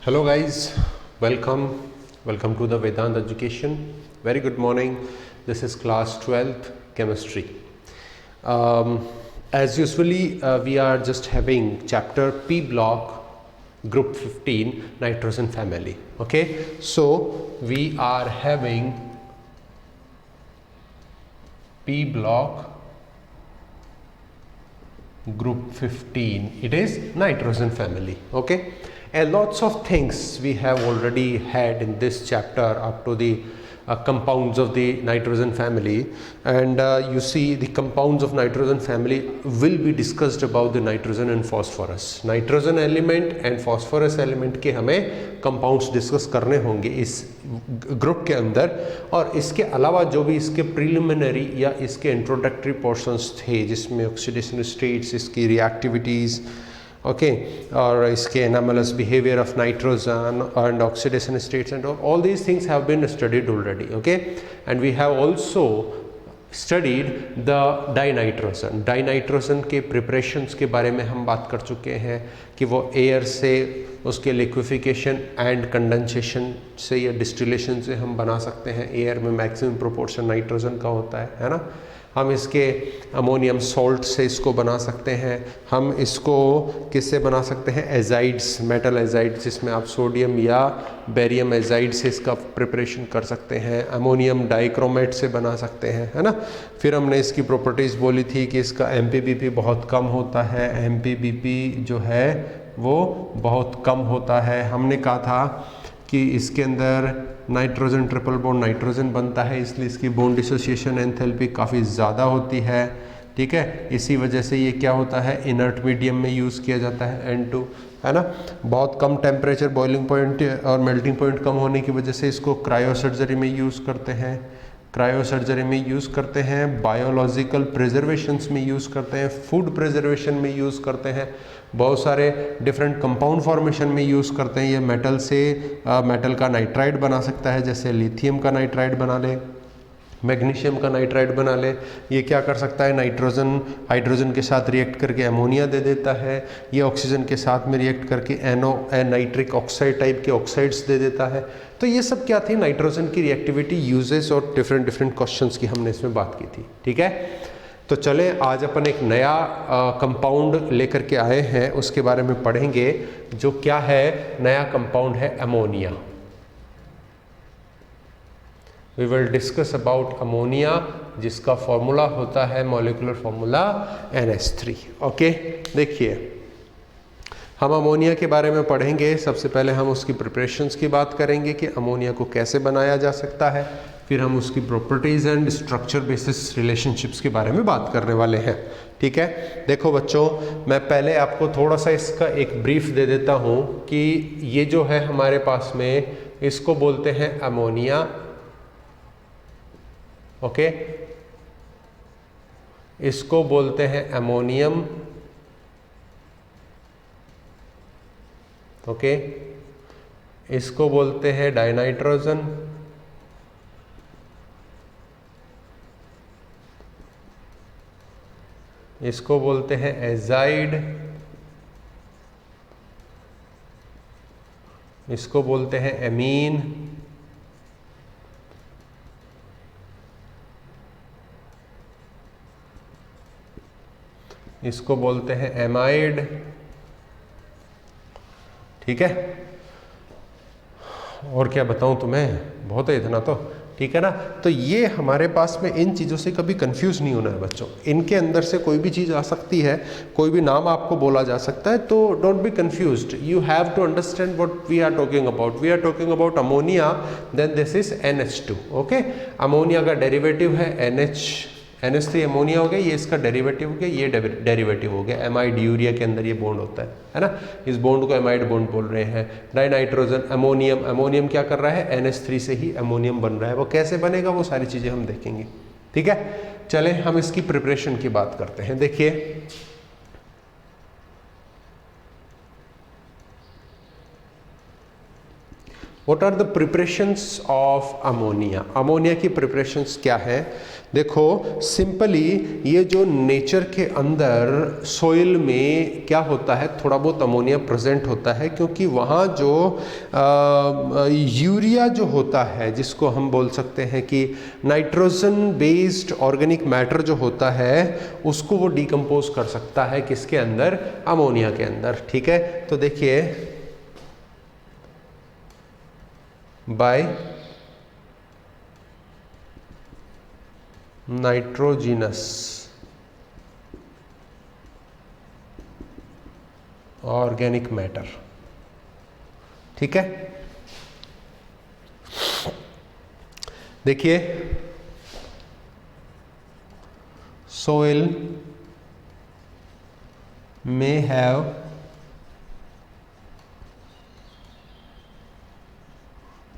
Hello guys, welcome to the Vedant Education. Very good morning. This is class 12th chemistry. As usually we are just having chapter P block group 15 nitrogen family. Okay, so we are having P block group 15. It is nitrogen family. Okay, and lots of things we have already had in this chapter up to the compounds of the nitrogen family, and you see the compounds of nitrogen family will be discussed about the nitrogen and phosphorus. Nitrogen element and phosphorus element के हमें compounds discuss करने होंगे इस group के अंदर, और इसके अलावा जो भी इसके प्रिलिमिनरी या इसके इंट्रोडक्टरी पोर्शंस थे जिसमें ऑक्सीडेशन स्टेट्स, इसकी रिएक्टिविटीज़, okay, or इसके anomalous behavior of nitrogen and oxidation states and all these things have been studied already. Okay, and we have also studied the dinitrogen. Dinitrogen के preparations के बारे में हम बात कर चुके हैं कि वो एयर से उसके लिक्विफिकेशन एंड कंडेंसेशन से या डिस्टिलेशन से हम बना सकते हैं. एयर में मैक्सिमम प्रोपोर्शन नाइट्रोजन का होता है ना. हम इसके अमोनियम सॉल्ट से इसको बना सकते हैं. हम इसको किससे बना सकते हैं? एजाइड्स, मेटल एजाइड्स, जिसमें आप सोडियम या बेरियम एजाइड से इसका प्रिपरेशन कर सकते हैं. अमोनियम डाइक्रोमेट से बना सकते हैं, है ना. फिर हमने इसकी प्रॉपर्टीज़ बोली थी कि इसका एमपीबीपी बहुत कम होता है. एमपीबीपी जो है वो बहुत कम होता है. हमने कहा था कि इसके अंदर नाइट्रोजन ट्रिपल बॉन्ड नाइट्रोजन बनता है, इसलिए इसकी बॉन्ड डिसोसिएशन एंथैल्पी काफ़ी ज़्यादा होती है. ठीक है, इसी वजह से ये क्या होता है, इनर्ट मीडियम में यूज़ किया जाता है N2, है ना. बहुत कम टेम्परेचर, बॉइलिंग पॉइंट और मेल्टिंग पॉइंट कम होने की वजह से इसको क्रायो सर्जरी में यूज़ करते हैं. क्रायो सर्जरी में यूज़ करते हैं, बायोलॉजिकल प्रिजर्वेशंस में यूज़ करते हैं, फूड प्रिजर्वेशन में यूज़ करते हैं, बहुत सारे डिफरेंट कंपाउंड फॉर्मेशन में यूज़ करते हैं. ये मेटल से मेटल का नाइट्राइड बना सकता है, जैसे लिथियम का नाइट्राइड बना ले, मैग्नीशियम का नाइट्राइड बना ले. ये क्या कर सकता है, नाइट्रोजन हाइड्रोजन के साथ रिएक्ट करके अमोनिया दे देता है. ये ऑक्सीजन के साथ में रिएक्ट करके नाइट्रिक ऑक्साइड टाइप के ऑक्साइड्स दे देता है. तो ये सब क्या थी, नाइट्रोजन की रिएक्टिविटी, यूजेस और डिफरेंट क्वेश्चंस की हमने इसमें बात की थी. ठीक है, तो चले आज अपन एक नया कंपाउंड लेकर के आए हैं, उसके बारे में पढ़ेंगे. जो क्या है, नया कंपाउंड है ammonia. We will discuss about ammonia, जिसका फॉर्मूला होता है मॉलिक्यूलर फॉर्मूला NH3. ओके, देखिए हम अमोनिया के बारे में पढ़ेंगे. सबसे पहले हम उसकी प्रिपरेशंस की बात करेंगे कि अमोनिया को कैसे बनाया जा सकता है. फिर हम उसकी properties and structure basis relationships के बारे में बात करने वाले हैं. ठीक है, देखो बच्चों, मैं पहले आपको थोड़ा सा इसका एक ब्रीफ दे देता हूँ कि ये जो है हमारे पास में, इसको बोलते हैं अमोनिया. ओके, इसको बोलते हैं अमोनियम. ओके, इसको बोलते हैं डाइनाइट्रोजन. इसको बोलते हैं एजाइड. इसको बोलते हैं एमीन. इसको बोलते हैं एमाइड. ठीक है, और क्या बताऊं तुम्हें, बहुत है इतना तो. ठीक है ना. तो ये हमारे पास में इन चीज़ों से कभी कंफ्यूज नहीं होना है बच्चों. इनके अंदर से कोई भी चीज़ आ सकती है, कोई भी नाम आपको बोला जा सकता है, तो don't be confused. You have to understand what we are talking about. We are talking about ammonia, then this is NH2. Okay, ammonia का डेरिवेटिव है NH3 अमोनिया हो गया, ये इसका डेरिवेटिव हो गया, ये डेरिवेटिव हो गया. एमाइड यूरिया के अंदर ये बॉन्ड होता है ना. इस बॉन्ड को एमाइड बॉन्ड बोल रहे हैं. डाइनाइट्रोजन अमोनियम, अमोनियम क्या कर रहा है, NH3 से ही अमोनियम बन रहा है. वो कैसे बनेगा, वो सारी चीज़ें हम देखेंगे. ठीक है, चले हम इसकी प्रिपरेशन की बात करते हैं. देखिए, what are the preparations of ammonia? Ammonia की प्रिपरेशंस क्या है? देखो सिंपली ये जो नेचर के अंदर सोइल में क्या होता है, थोड़ा बहुत अमोनिया प्रेजेंट होता है, क्योंकि वहाँ जो यूरिया जो होता है, जिसको हम बोल सकते हैं कि नाइट्रोजन बेस्ड ऑर्गेनिक मैटर जो होता है, उसको वो डिकम्पोज कर सकता है किसके अंदर? अमोनिया के अंदर। ठीक है, तो देखिए by nitrogenous organic matter। ठीक है, देखिए soil may have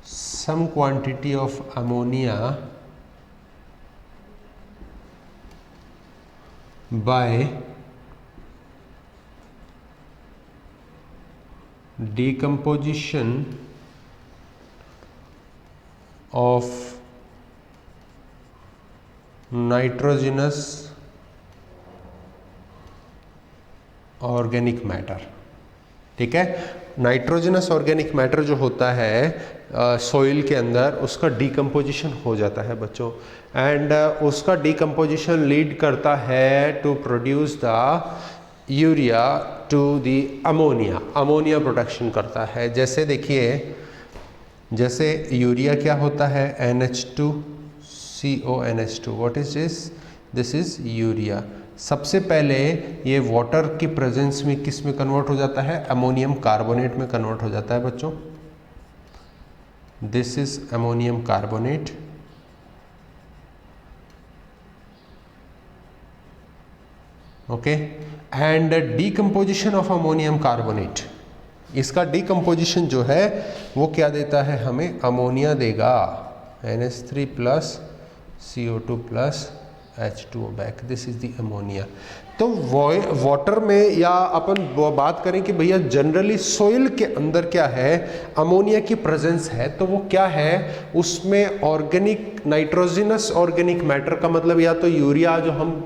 some quantity of ammonia by decomposition of nitrogenous organic matter। ठीक है, नाइट्रोजनस ऑर्गेनिक मैटर जो होता है सोइल के अंदर, उसका डिकम्पोजिशन हो जाता है बच्चों, एंड उसका डिकम्पोजिशन लीड करता है to produce the urea to the ammonia. Ammonia production करता है। जैसे देखिए, जैसे यूरिया क्या होता है? NH2CONH2। What is this? This is urea. सबसे पहले ये वाटर की प्रेजेंस में किस में कन्वर्ट हो जाता है? अमोनियम कार्बोनेट में कन्वर्ट हो जाता है बच्चों। This is ammonium carbonate. Okay, and decomposition of ammonium carbonate, इसका डीकम्पोजिशन जो है वो क्या देता है हमें? अमोनिया देगा, NH3 plus CO2 plus H2O back. This is the ammonia. तो वाटर में, या अपन बात करें कि भैया जनरली सोइल के अंदर क्या है, अमोनिया की प्रेजेंस है, तो वो क्या है, उसमें ऑर्गेनिक नाइट्रोजनस ऑर्गेनिक मैटर का मतलब या तो यूरिया जो हम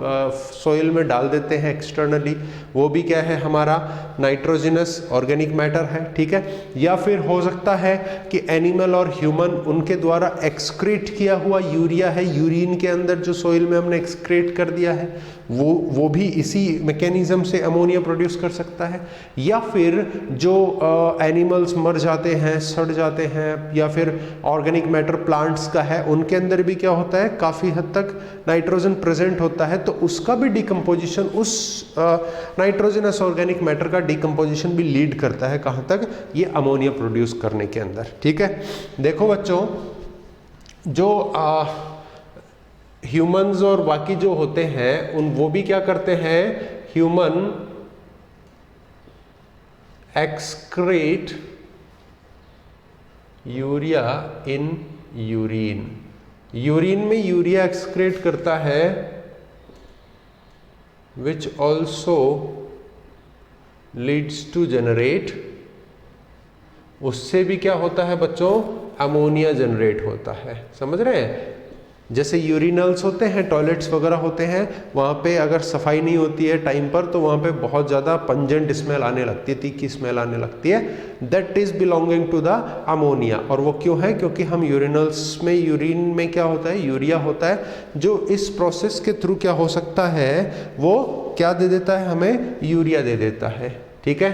सोइल में डाल देते हैं एक्सटर्नली, वो भी क्या है हमारा? नाइट्रोजनस ऑर्गेनिक मैटर है। ठीक है, या फिर हो सकता है कि एनिमल और ह्यूमन उनके द्वारा एक्सक्रीट किया हुआ यूरिया है, यूरिन के अंदर जो सोइल में हमने एक्सक्रीट कर दिया है, वो भी इसी मैकेनिज्म से अमोनिया प्रोड्यूस कर सकता है। या फिर जो एनिमल्स मर जाते हैं, सड़ जाते हैं, या फिर ऑर्गेनिक मैटर प्लांट्स का है, उनके अंदर भी क्या होता है, काफ़ी हद तक नाइट्रोजन प्रेजेंट होता है, तो उसका भी डिकम्पोजिशन, उस नाइट्रोजनस ऑर्गेनिक मैटर का डिकम्पोजिशन भी लीड करता है कहाँ तक? ये अमोनिया प्रोड्यूस करने के अंदर। ठीक है, देखो बच्चों, जो ह्यूमंस और बाकी जो होते हैं वो भी क्या करते हैं? Human excrete urea in urine. Urine में यूरिया एक्सक्रीट करता है, which also leads to generate, उससे भी क्या होता है बच्चों? अमोनिया जनरेट होता है। समझ रहे हैं? जैसे यूरिनल्स होते हैं, टॉयलेट्स वगैरह होते हैं, वहाँ पे अगर सफाई नहीं होती है टाइम पर, तो वहाँ पे बहुत ज़्यादा पंजेंट स्मेल आने लगती है, तीखी स्मेल आने लगती है। That is belonging to the ammonia. और वो क्यों है? क्योंकि हम यूरिनल्स में, यूरिन में क्या होता है? यूरिया होता है, जो इस प्रोसेस के थ्रू क्या हो सकता है, वो क्या दे देता है हमें? यूरिया दे देता है। ठीक है,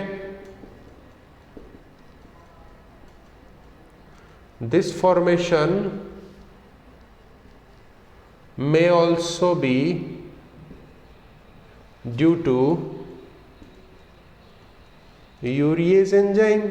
this formation may also be due to urease enzyme।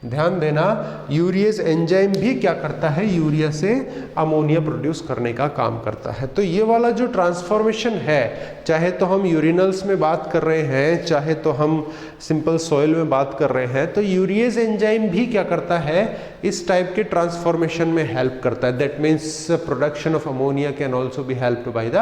ध्यान देना, यूरियस एंजाइम भी क्या करता है? यूरिया से अमोनिया प्रोड्यूस करने का काम करता है। तो ये वाला जो ट्रांसफॉर्मेशन है, चाहे तो हम यूरिनल्स में बात कर रहे हैं, चाहे तो हम सिंपल सॉइल में बात कर रहे हैं, तो यूरियस एंजाइम भी क्या करता है? इस टाइप के ट्रांसफॉर्मेशन में हेल्प करता है। That means production of ammonia can also be helped by the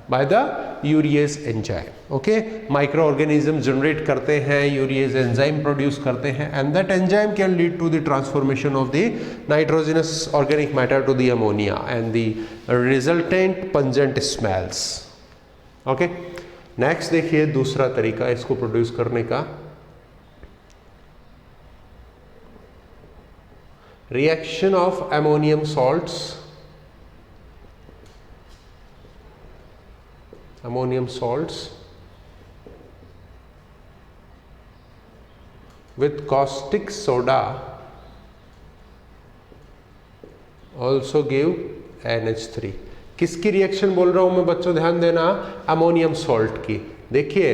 by the urease enzyme. Okay, microorganism generate करते हैं, यूरिएज एंजाइम प्रोड्यूस करते हैं, and that enzyme can lead to the transformation of the nitrogenous organic matter to the ammonia and the resultant pungent smells. Okay, next देखिए दूसरा तरीका इसको produce करने का, reaction of ammonium salts, ammonium salts with caustic soda also give NH3। किसकी reaction बोल रहा हूं मैं बच्चों, ध्यान देना, अमोनियम सॉल्ट की। देखिए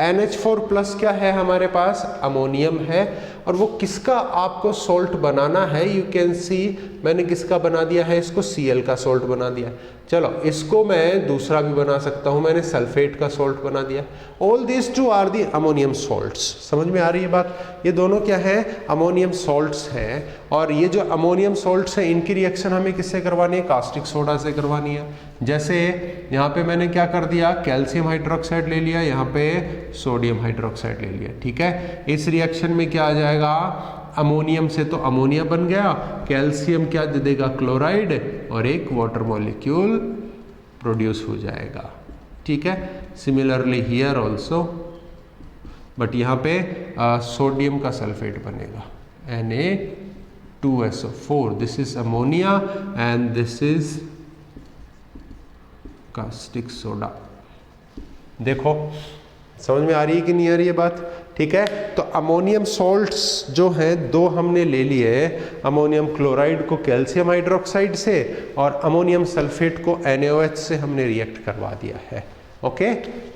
NH4 प्लस क्या है हमारे पास, अमोनियम है, और वो किसका आपको सॉल्ट बनाना है, यू कैन सी मैंने किसका बना दिया है, इसको Cl का सॉल्ट बना दिया। चलो इसको मैं दूसरा भी बना सकता हूं, मैंने सल्फेट का सॉल्ट बना दिया। All these two are the ammonium salts. समझ में आ रही है बात, ये दोनों क्या है, अमोनियम सॉल्ट्स हैं, और ये जो अमोनियम सॉल्ट्स हैं इनकी रिएक्शन हमें किससे करवानी है, कास्टिक सोडा से करवानी है। जैसे यहाँ पे मैंने क्या कर दिया, कैल्शियम हाइड्रोक्साइड ले लिया, यहाँ पे सोडियम हाइड्रोक्साइड ले लिया, ठीक है। इस रिएक्शन में क्या आ जाएगा, अमोनियम से तो अमोनिया बन गया, कैल्शियम क्या दे देगा, क्लोराइड, और एक वाटर मॉलिक्यूल प्रोड्यूस हो जाएगा, ठीक है। सिमिलरली हियर ऑल्सो, बट यहाँ पे सोडियम का सल्फेट बनेगा, Na2SO4, this is ammonia and this is caustic soda. देखो समझ में आ रही है कि नहीं आ रही है बात, ठीक है। तो अमोनियम सॉल्ट्स जो हैं दो हमने ले लिए, अमोनियम क्लोराइड को कैल्शियम हाइड्रोक्साइड से और अमोनियम सल्फेट को NaOH से हमने रिएक्ट करवा दिया है। Okay,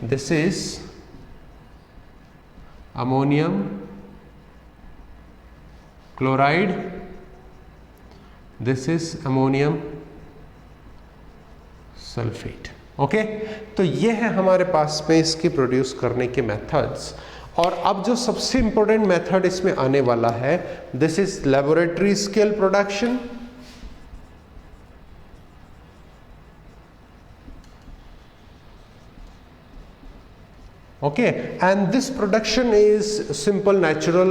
this is ammonium chloride, this is ammonium sulphate. Okay, तो ये है हमारे पास में इसके प्रोड्यूस करने के मेथड्स। और अब जो सबसे इंपॉर्टेंट मेथड इसमें आने वाला है, this is laboratory scale production. Okay, and this production is simple natural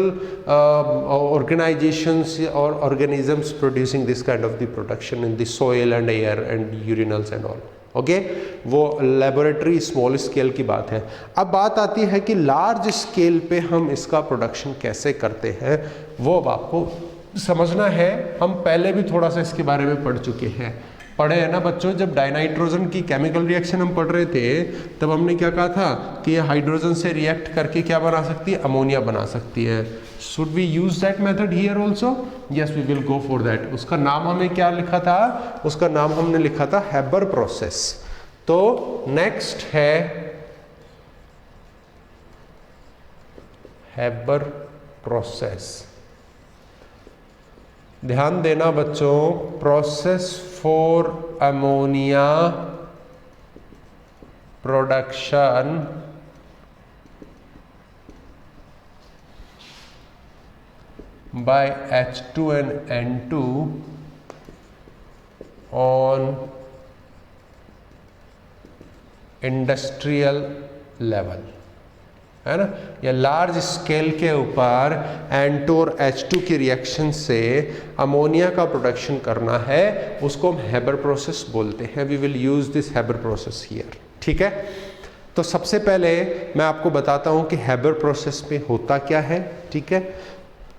organizations or organisms producing this kind of the production in the soil and air and urinals and all. Okay, वो laboratory small scale की बात है। अब बात आती है कि large scale पे हम इसका प्रोडक्शन कैसे करते हैं, वो अब आपको समझना है। हम पहले भी थोड़ा सा इसके बारे में पढ़ चुके हैं, पढ़े हैं ना बच्चों, जब डाइनाइट्रोजन की केमिकल रिएक्शन हम पढ़ रहे थे तब हमने क्या कहा था कि ये हाइड्रोजन से रिएक्ट करके क्या बना सकती है, अमोनिया बना सकती है। Should we use that method here also? Yes, we will go for that. उसका नाम हमें क्या लिखा था, उसका नाम हमने लिखा था हैबर प्रोसेस। तो नेक्स्ट है हैबर प्रोसेस। ध्यान देना बच्चों, process for ammonia production by H2 and N2 on industrial level, है ना, या लार्ज स्केल के ऊपर N2 और H2 की रिएक्शन से अमोनिया का प्रोडक्शन करना है, उसको हम हैबर प्रोसेस बोलते हैं। We will use this Haber process here, ठीक है। तो सबसे पहले मैं आपको बताता हूं कि हैबर प्रोसेस में होता क्या है, ठीक है।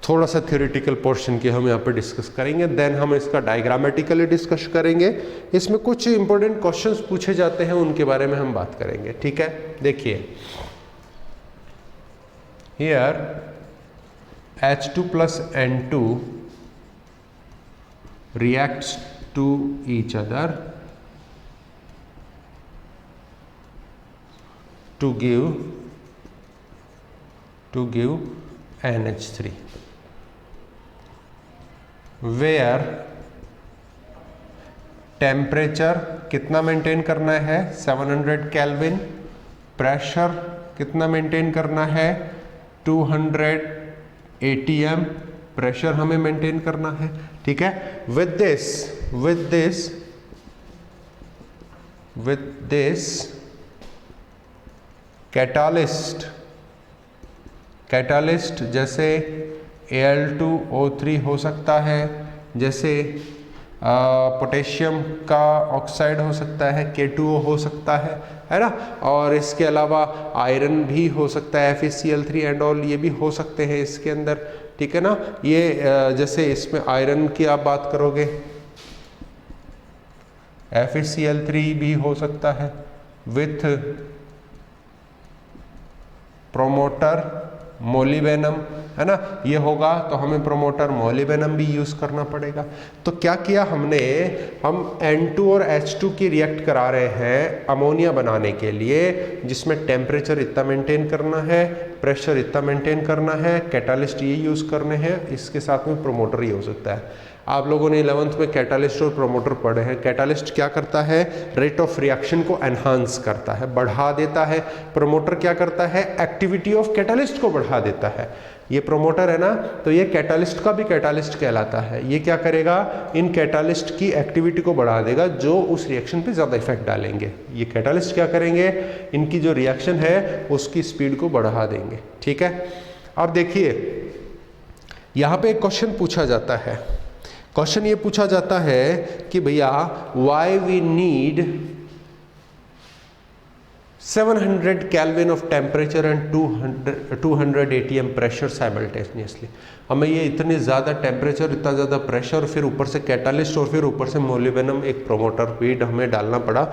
थोड़ा सा थ्योरेटिकल पोर्शन की हम यहाँ पे डिस्कस करेंगे, देन हम इसका डायग्रामेटिकली डिस्कस करेंगे। इसमें कुछ इंपॉर्टेंट क्वेश्चंस पूछे जाते हैं, उनके बारे में हम बात करेंगे, ठीक है। देखिए here H2 plus N2 reacts to each other to give NH3, where temperature कितना मेंटेन करना है, 700 केल्विन। प्रेशर कितना मेंटेन करना है, 200 ATM प्रेशर हमें मेंटेन करना है, ठीक है। With this with this catalyst जैसे Al2O3 हो सकता है, जैसे पोटेशियम का ऑक्साइड हो सकता है, K2O हो सकता है ना, और इसके अलावा आयरन भी हो सकता है, FeCl3 एंड ऑल, ये भी हो सकते हैं इसके अंदर, ठीक है ना। ये जैसे इसमें आयरन की आप बात करोगे FeCl3 भी हो सकता है विथ प्रोमोटर मोलिबेनम, है ना, ये होगा तो हमें प्रोमोटर मोलिबेनम भी यूज करना पड़ेगा। तो क्या किया हमने, हम N2 और H2 की रिएक्ट करा रहे हैं अमोनिया बनाने के लिए, जिसमें टेम्परेचर इतना मेंटेन करना है, प्रेशर इतना मेंटेन करना है, कैटालिस्ट ये यूज करने हैं, इसके साथ में प्रोमोटर ये हो सकता है। आप लोगों ने 11th में कैटालिस्ट और प्रोमोटर पढ़े हैं। कैटालिस्ट क्या करता है, रेट ऑफ रिएक्शन को एनहांस करता है, बढ़ा देता है। प्रोमोटर क्या करता है, एक्टिविटी ऑफ कैटालिस्ट को बढ़ा देता है। ये प्रोमोटर है ना, तो ये कैटालिस्ट का भी कैटालिस्ट कहलाता है। ये क्या करेगा, इन कैटालिस्ट की एक्टिविटी को बढ़ा देगा जो उस रिएक्शन पे ज़्यादा इफेक्ट डालेंगे। ये कैटालिस्ट क्या करेंगे, इनकी जो रिएक्शन है उसकी स्पीड को बढ़ा देंगे, ठीक है। अब देखिए यहाँ पे एक क्वेश्चन पूछा जाता है, क्वेश्चन ये पूछा जाता है कि भैया why we need 700 kelvin of temperature and 200 ATM pressure simultaneously. हमें ये इतने ज़्यादा टेम्परेचर, इतना ज़्यादा प्रेशर, फिर ऊपर से कैटालिस्ट और फिर ऊपर से मोलिबेनम एक प्रोमोटर फीड हमें डालना पड़ा।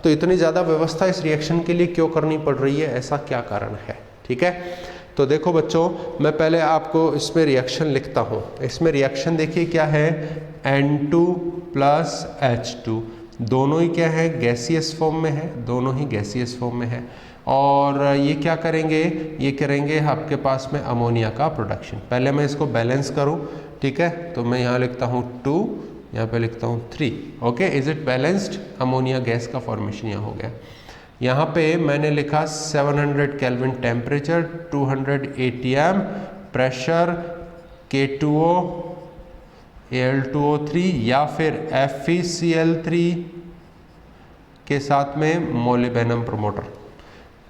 तो इतनी ज़्यादा व्यवस्था इस रिएक्शन के लिए क्यों करनी पड़ रही है, ऐसा क्या कारण है, ठीक है। तो देखो बच्चों, मैं पहले आपको इसमें रिएक्शन लिखता हूँ। इसमें रिएक्शन देखिए क्या है, N2 प्लस H2, दोनों ही क्या है, गैसियस फॉर्म में है, दोनों ही गैसियस फॉर्म में है। और ये क्या करेंगे, ये करेंगे आपके पास में अमोनिया का प्रोडक्शन। पहले मैं इसको बैलेंस करूँ, ठीक है, तो मैं यहाँ लिखता हूँ 2, यहाँ पे लिखता हूँ 3। Okay, is it balanced, ammonia gas का फॉर्मेशन यहाँ हो गया। यहाँ पे मैंने लिखा 700 kelvin temperature, 200 ATM pressure, K2O Al2O3 या फिर FeCl3 के साथ में मोलिबेनम प्रोमोटर।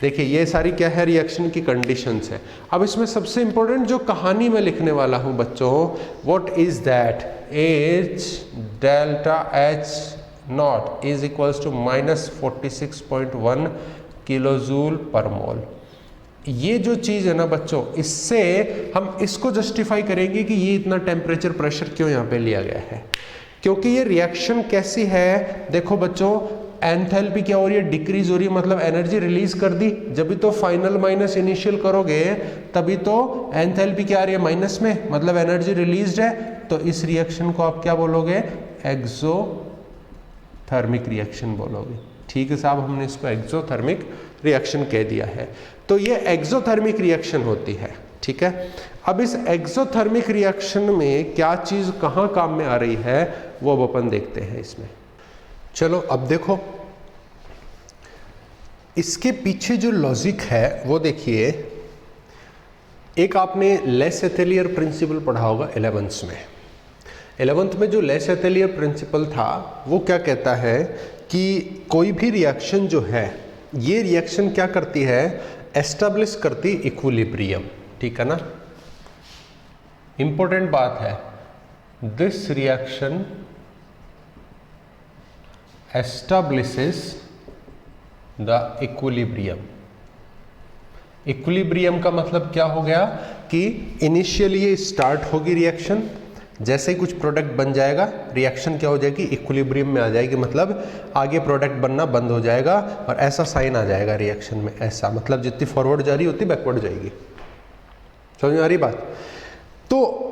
देखिए ये सारी क्या है, रिएक्शन की कंडीशंस है। अब इसमें सबसे इंपॉर्टेंट जो कहानी मैं लिखने वाला हूँ बच्चों, what is that, H delta H not is equals to -46.1 kilojoule per mole. ये जो चीज़ है ना बच्चों, इससे हम इसको जस्टिफाई करेंगे कि ये इतना टेम्परेचर प्रेशर क्यों यहाँ पे लिया गया है। क्योंकि ये रिएक्शन कैसी है, देखो बच्चों, एंथैल्पी क्या हो रही है, डिक्रीज हो रही है, मतलब एनर्जी रिलीज कर दी। जब भी तो फाइनल माइनस इनिशियल करोगे तभी तो एंथैल्पी क्या आ रही है, माइनस में, मतलब एनर्जी रिलीज्ड है। तो इस रिएक्शन को आप क्या बोलोगे, एक्सोथर्मिक रिएक्शन बोलोगे। ठीक है साहब, हमने इसको एक्सोथर्मिक रिएक्शन कह दिया है। तो ये एक्सोथर्मिक रिएक्शन होती है, ठीक है। अब इस एक्सोथर्मिक रिएक्शन में क्या चीज़ कहाँ काम में आ रही है वो अब अपन देखते हैं इसमें। चलो अब देखो, इसके पीछे जो लॉजिक है वो देखिए। एक आपने लेस एथेलियर प्रिंसिपल पढ़ा होगा 11th में। 11th में जो लेस एथेलियर प्रिंसिपल था वो क्या कहता है कि कोई भी रिएक्शन जो है, ये रिएक्शन क्या करती है, एस्टेब्लिश करती इक्विलिब्रियम, ठीक है ना। इंपॉर्टेंट बात है, this reaction establishes the equilibrium। Equilibrium का मतलब क्या हो गया कि इनिशियली ये स्टार्ट होगी रिएक्शन, जैसे ही कुछ प्रोडक्ट बन जाएगा रिएक्शन क्या हो जाएगी, इक्विलिब्रियम में आ जाएगी, मतलब आगे प्रोडक्ट बनना बंद हो जाएगा और ऐसा साइन आ जाएगा रिएक्शन में, ऐसा मतलब जितनी फॉरवर्ड जा रही होती बैकवर्ड जाएगी। समझ में आ रही बात। तो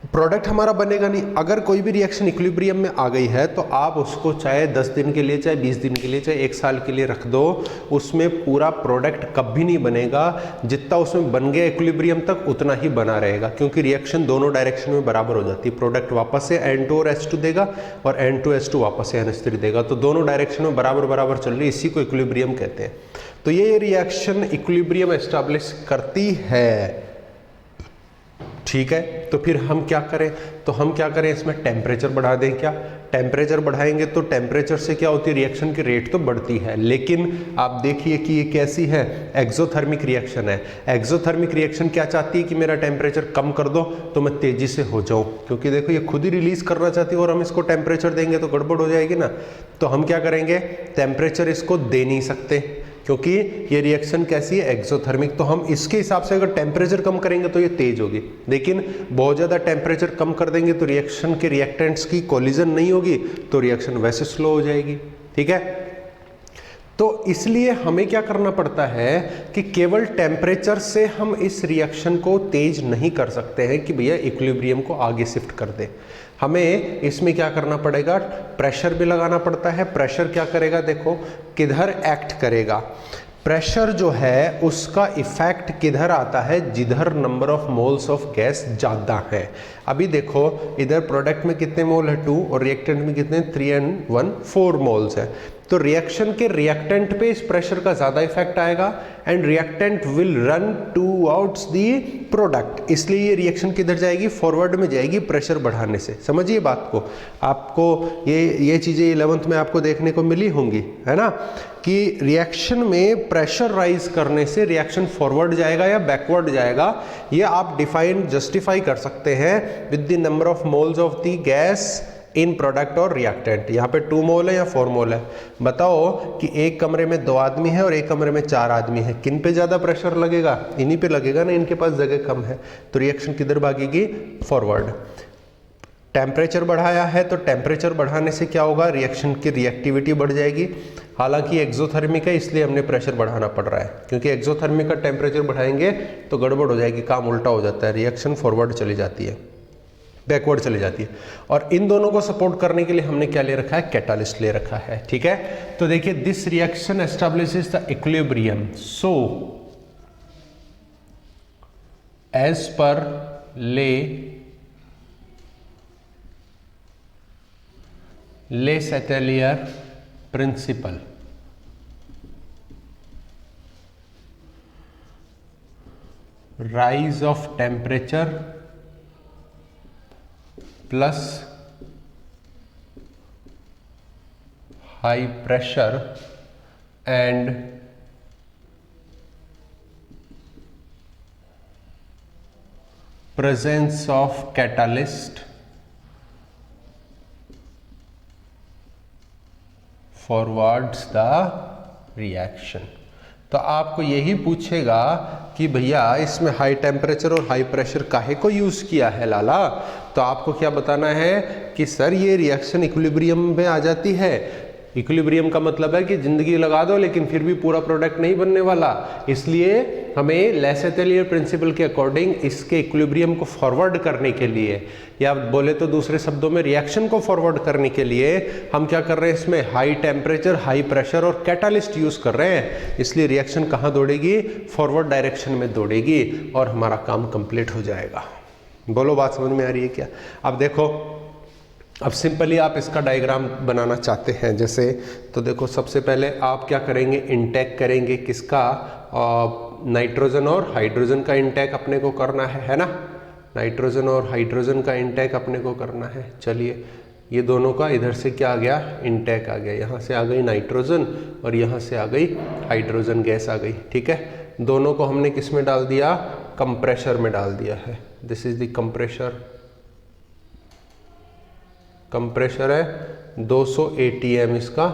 प्रोडक्ट हमारा बनेगा नहीं। अगर कोई भी रिएक्शन इक्विलिब्रियम में आ गई है तो आप उसको चाहे 10 दिन के लिए, चाहे 20 दिन के लिए, चाहे 1 साल के लिए रख दो, उसमें पूरा प्रोडक्ट कभी नहीं बनेगा। जितना उसमें बन गया इक्विलिब्रियम तक उतना ही बना रहेगा, क्योंकि रिएक्शन दोनों डायरेक्शन में बराबर हो जाती है। प्रोडक्ट वापस से N2 और H2 देगा और N2H2 वापस से NH3 देगा, तो दोनों डायरेक्शन में बराबर बराबर चल रही है, इसी को इक्विलिब्रियम कहते हैं। तो ये रिएक्शन इक्विलिब्रियम एस्टैब्लिश करती है, ठीक है, तो फिर हम क्या करें, तो हम क्या करें, इसमें टेम्परेचर बढ़ा दें। क्या टेम्परेचर बढ़ाएंगे तो टेम्परेचर से क्या होती है, रिएक्शन की रेट तो बढ़ती है, लेकिन आप देखिए कि ये कैसी है, एक्सोथर्मिक रिएक्शन है। एक्सोथर्मिक रिएक्शन क्या चाहती है कि मेरा टेम्परेचर कम कर दो तो मैं तेजी से हो जाऊं, क्योंकि देखो ये खुद ही रिलीज करना चाहती है और हम इसको टेम्परेचर देंगे तो गड़बड़ हो जाएगी ना। तो हम क्या करेंगे, टेम्परेचर इसको दे नहीं सकते क्योंकि ये रिएक्शन कैसी है, एक्सोथर्मिक। तो हम इसके हिसाब से अगर टेम्परेचर कम करेंगे तो ये तेज होगी, लेकिन बहुत ज़्यादा टेम्परेचर कम कर देंगे तो रिएक्शन के रिएक्टेंट्स की कोलिजन नहीं होगी, तो रिएक्शन वैसे स्लो हो जाएगी। ठीक है, तो इसलिए हमें क्या करना पड़ता है कि केवल टेम्परेचर से हम इस रिएक्शन को तेज नहीं कर सकते हैं कि भैया इक्विलिब्रियम को आगे शिफ्ट कर दे। हमें इसमें क्या करना पड़ेगा, प्रेशर भी लगाना पड़ता है। प्रेशर क्या करेगा, देखो किधर एक्ट करेगा, प्रेशर जो है उसका इफेक्ट किधर आता है, जिधर number of moles of gas ज़्यादा है। अभी देखो इधर प्रोडक्ट में कितने मोल है 2 और रिएक्टेंट में कितने 3 and 1 4 मोल्स है। तो रिएक्शन के रिएक्टेंट पे इस प्रेशर का ज़्यादा इफेक्ट आएगा and reactant will run towards the product. इसलिए ये रिएक्शन किधर जाएगी, फॉरवर्ड में जाएगी प्रेशर बढ़ाने से। समझिए बात को, आपको ये चीज़ें 11th में आपको देखने को मिली होंगी, है ना, कि रिएक्शन में प्रेशर राइज करने से रिएक्शन फॉरवर्ड जाएगा या बैकवर्ड जाएगा, ये आप डिफाइन जस्टिफाई कर सकते हैं with the number of moles of the gas in product और रिएक्टेंट। यहाँ पे 2 मोल है या 4 मोल है, बताओ कि एक कमरे में 2 आदमी है और एक कमरे में 4 आदमी है, किन पे ज़्यादा प्रेशर लगेगा, इन्हीं पे लगेगा ना, इनके पास जगह कम है, तो रिएक्शन किधर भागेगी, फॉरवर्ड। टेम्परेचर बढ़ाया है तो टेम्परेचर बढ़ाने से क्या होगा, रिएक्शन की रिएक्टिविटी बढ़ जाएगी। हालांकि एक्सोथर्मिक है इसलिए हमने प्रेशर बढ़ाना पड़ रहा है, क्योंकि एक्सोथर्मिक का टेम्परेचर बढ़ाएंगे तो गड़बड़ हो जाएगी, काम उल्टा हो जाता है, रिएक्शन फॉरवर्ड चली जाती है, बैकवर्ड चली जाती है। और इन दोनों को सपोर्ट करने के लिए हमने क्या ले रखा है, कैटालिस्ट ले रखा है। ठीक है, तो देखिए this reaction establishes the equilibrium, so as per Le Chatelier principle, rise of temperature plus high pressure and presence of catalyst forwards the reaction। तो आपको यही पूछेगा कि भैया इसमें हाई टेम्परेचर और हाई प्रेशर काहे को यूज़ किया है लाला, तो आपको क्या बताना है कि सर ये रिएक्शन इक्विलिब्रियम में आ जाती है। इक्विलिब्रियम का मतलब है कि जिंदगी लगा दो लेकिन फिर भी पूरा प्रोडक्ट नहीं बनने वाला, इसलिए हमें ले सेटेलियर प्रिंसिपल के अकॉर्डिंग इसके इक्विलिब्रियम को फॉरवर्ड करने के लिए, या बोले तो दूसरे शब्दों में रिएक्शन को फॉरवर्ड करने के लिए हम क्या कर रहे हैं, इसमें हाई टेम्परेचर, हाई प्रेशर और कैटालिस्ट यूज़ कर रहे हैं। इसलिए रिएक्शन कहाँ दौड़ेगी, फॉरवर्ड डायरेक्शन में दौड़ेगी और हमारा काम कंप्लीट हो जाएगा। बोलो बात समझ में आ रही है क्या। अब देखो, अब सिंपली आप इसका डायग्राम बनाना चाहते हैं जैसे, तो देखो सबसे पहले आप क्या करेंगे, इनटेक करेंगे किसका, नाइट्रोजन और हाइड्रोजन का इनटेक अपने को करना है ना, नाइट्रोजन और हाइड्रोजन का इनटेक अपने को करना है। चलिए ये दोनों का इधर से क्या आ गया, इनटेक आ गया, यहाँ से आ गई नाइट्रोजन और यहाँ से आ गई हाइड्रोजन गैस आ गई। ठीक है, दोनों को हमने किस में डाल दिया, कंप्रेशर में डाल दिया है। This is the compressor, compressor है 200 ATM इसका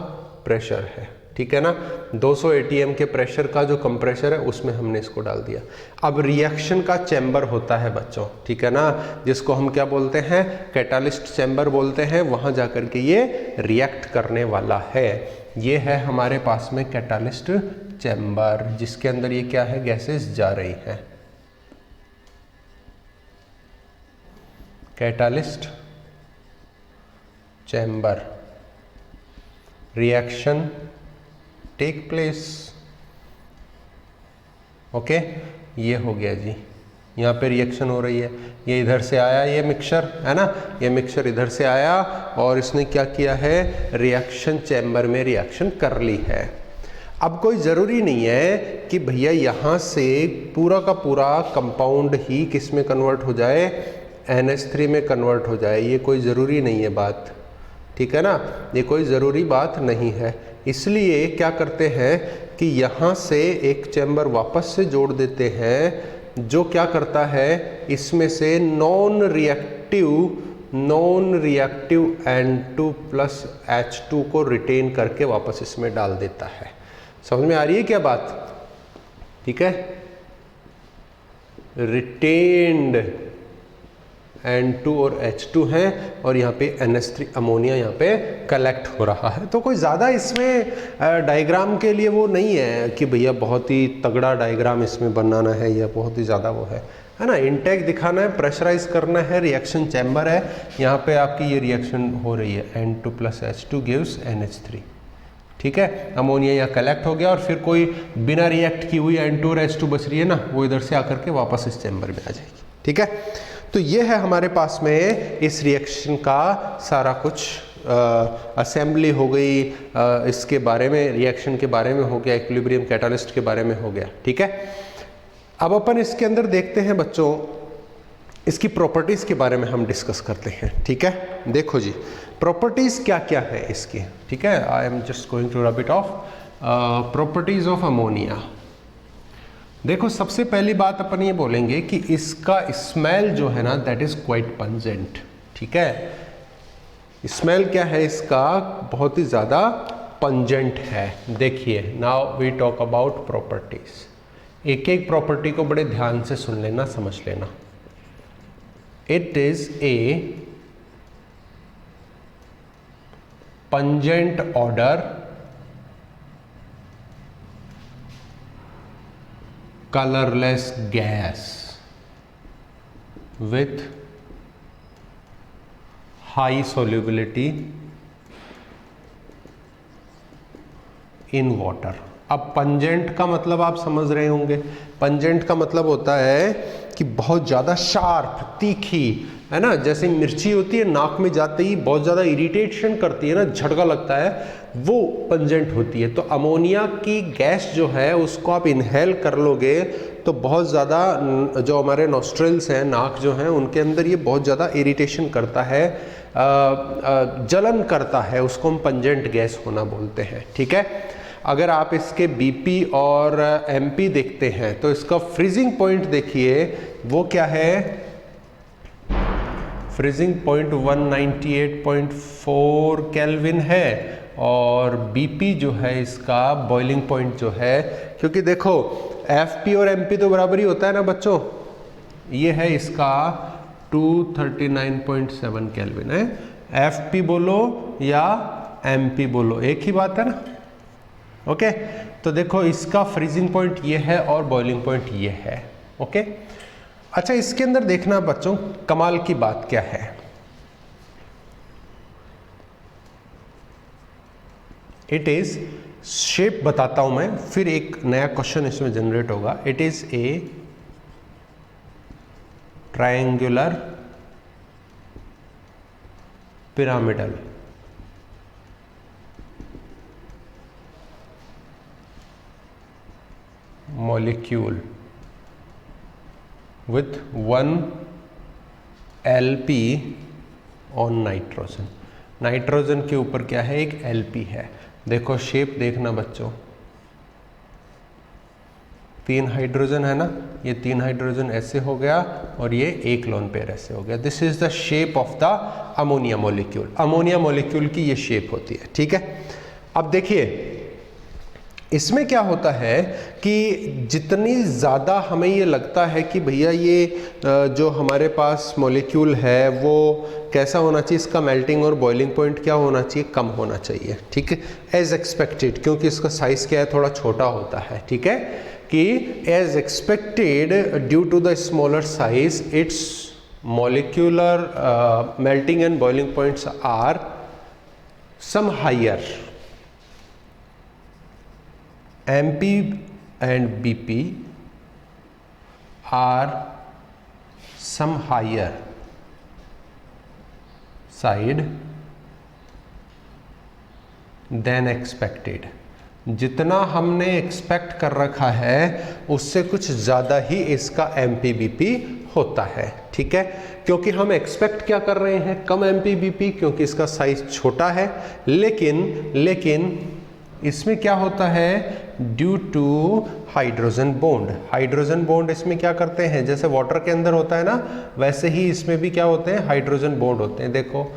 प्रेशर है। ठीक है ना, 200 ATM के प्रेशर का जो कंप्रेशर है उसमें हमने इसको डाल दिया। अब रिएक्शन का चैम्बर होता है बच्चों, ठीक है ना, जिसको हम क्या बोलते हैं, कैटालिस्ट चैम्बर बोलते हैं, वहां जाकर के ये रिएक्ट करने वाला है। ये है हमारे पास में कैटालिस्ट चैम्बर, जिसके अंदर ये क्या है, गैसेस जा रही है। Catalyst chamber, reaction take place. Okay, ये हो गया जी, यहाँ पे रिएक्शन हो रही है, ये इधर से आया, ये मिक्सचर है ना, ये मिक्सचर इधर से आया और इसने क्या किया है, रिएक्शन चैम्बर में रिएक्शन कर ली है। अब कोई ज़रूरी नहीं है कि भैया यहाँ से पूरा का पूरा कंपाउंड ही किस में कन्वर्ट हो जाए, NH3 में कन्वर्ट हो जाए, ये कोई ज़रूरी नहीं है बात, ठीक है ना, ये कोई ज़रूरी बात नहीं है। इसलिए क्या करते हैं कि यहाँ से एक चैम्बर वापस से जोड़ देते हैं जो क्या करता है, इसमें से non reactive N2 plus H2 को रिटेन करके वापस इसमें डाल देता है। समझ में आ रही है क्या बात? ठीक है, रिटेन्ड N2 और H2 हैं और यहाँ पे NH3 अमोनिया यहाँ पे कलेक्ट हो रहा है। तो कोई ज़्यादा इसमें डायग्राम के लिए वो नहीं है कि भैया बहुत ही तगड़ा डायग्राम इसमें बनाना है या बहुत ही ज़्यादा वो है ना। इनटेक दिखाना है, प्रेशराइज करना है, रिएक्शन चैम्बर है, यहाँ पे आपकी ये रिएक्शन हो रही है, N2 plus H2 gives NH3, ठीक है। अमोनिया यहाँ कलेक्ट हो गया और फिर कोई बिना रिएक्ट की हुई N2 और H2 बच रही है ना, वो इधर से आकर के वापस इस चैम्बर में आ जाएगी, ठीक है। तो ये है हमारे पास में इस रिएक्शन का सारा कुछ असेंबली हो गई, इसके बारे में, रिएक्शन के बारे में हो गया, इक्विलिब्रियम कैटालिस्ट के बारे में हो गया, ठीक है। अब अपन इसके अंदर देखते हैं बच्चों, इसकी प्रॉपर्टीज़ के बारे में हम डिस्कस करते हैं, ठीक है। देखो जी, प्रॉपर्टीज़ क्या क्या है इसकी, ठीक है। I am just going to rub it off. Properties of ammonia. देखो सबसे पहली बात अपन ये बोलेंगे कि इसका स्मेल जो है ना, दैट इज़ क्वाइट पंजेंट, ठीक है। स्मेल क्या है इसका, बहुत ही ज़्यादा पंजेंट है। देखिए, now we talk about properties. एक एक प्रॉपर्टी को बड़े ध्यान से सुन लेना, समझ लेना। It is a pungent order colorless gas with high solubility in water। अब पंजेंट का मतलब आप समझ रहे होंगे, पंजेंट का मतलब होता है कि बहुत ज़्यादा शार्प, तीखी, है ना। जैसे मिर्ची होती है, नाक में जाते ही बहुत ज़्यादा इरिटेशन करती है ना, झटका लगता है, वो पंजेंट होती है। तो अमोनिया की गैस जो है उसको आप इनहेल कर लोगे तो बहुत ज़्यादा जो हमारे नॉस्ट्रिल्स हैं, नाक जो हैं, उनके अंदर ये बहुत ज़्यादा इरिटेशन करता है, जलन करता है, उसको हम पंजेंट गैस होना बोलते हैं, ठीक है। अगर आप इसके BP और MP देखते हैं तो इसका फ्रीजिंग पॉइंट देखिए, वो क्या है, फ्रीजिंग पॉइंट 198.4 केल्विन है और BP जो है इसका बॉइलिंग पॉइंट जो है, क्योंकि देखो FP और MP तो बराबर ही होता है ना बच्चों, ये है इसका 239.7 केल्विन है। FP बोलो या MP बोलो, एक ही बात है ना, ओके। तो देखो इसका फ्रीजिंग पॉइंट ये है और बॉइलिंग पॉइंट ये है, ओके। अच्छा, इसके अंदर देखना बच्चों, कमाल की बात क्या है, इट इज शेप बताता हूं मैं, फिर एक नया क्वेश्चन इसमें जनरेट होगा। It is a triangular pyramidal molecule with 1 LP on nitrogen। Nitrogen के ऊपर क्या है, एक LP है। देखो शेप देखना बच्चों, 3 हाइड्रोजन है ना, ये 3 हाइड्रोजन ऐसे हो गया और ये एक लोन पेयर ऐसे हो गया। This is the shape of the ammonia molecule. Ammonia molecule की ये शेप होती है, ठीक है। अब देखिए इसमें क्या होता है कि जितनी ज़्यादा हमें ये लगता है कि भैया ये जो हमारे पास मॉलिक्यूल है वो कैसा होना चाहिए, इसका मेल्टिंग और बॉइलिंग पॉइंट क्या होना चाहिए, कम होना चाहिए, ठीक है, एज एक्सपेक्टेड, क्योंकि इसका साइज़ क्या है, थोड़ा छोटा होता है, ठीक है, कि as expected due to the smaller size its molecular melting and boiling points are some higher. MP and BP are some higher side than expected। जितना हमने एक्सपेक्ट कर रखा है उससे कुछ ज़्यादा ही इसका MPBP होता है, ठीक है। क्योंकि हम एक्सपेक्ट क्या कर रहे हैं, कम MPBP, क्योंकि इसका साइज छोटा है। लेकिन इसमें क्या होता है, ड्यू टू हाइड्रोजन बॉन्ड इसमें क्या करते हैं, जैसे वाटर के अंदर होता है ना, वैसे ही इसमें भी क्या होते हैं, हाइड्रोजन बॉन्ड होते हैं। देखो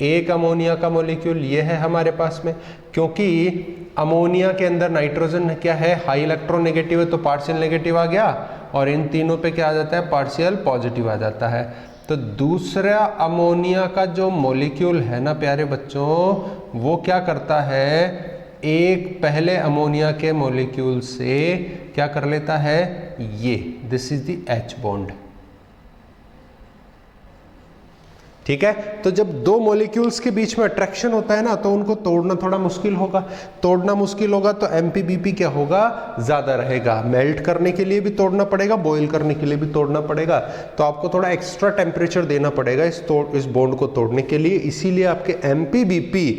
एक अमोनिया का मॉलिक्यूल ये है हमारे पास में, क्योंकि अमोनिया के अंदर नाइट्रोजन क्या है, हाई इलेक्ट्रोनेगेटिव है, तो पार्शियल नेगेटिव आ गया, और इन तीनों पे क्या आ जाता है, पार्शियल पॉजिटिव आ जाता है। तो दूसरा अमोनिया का जो मॉलिक्यूल है ना प्यारे बच्चों, वो क्या करता है, एक पहले अमोनिया के मॉलिक्यूल से क्या कर लेता है, ये this is the H bond, ठीक है। तो जब दो मॉलिक्यूल्स के बीच में अट्रैक्शन होता है ना, तो उनको तोड़ना थोड़ा मुश्किल होगा, तो MPBP क्या होगा, ज्यादा रहेगा। मेल्ट करने के लिए भी तोड़ना पड़ेगा, बॉईल करने के लिए भी तोड़ना पड़ेगा, तो आपको थोड़ा एक्स्ट्रा टेम्परेचर देना पड़ेगा इस बॉन्ड को तोड़ने के लिए। इसीलिए आपके MPBP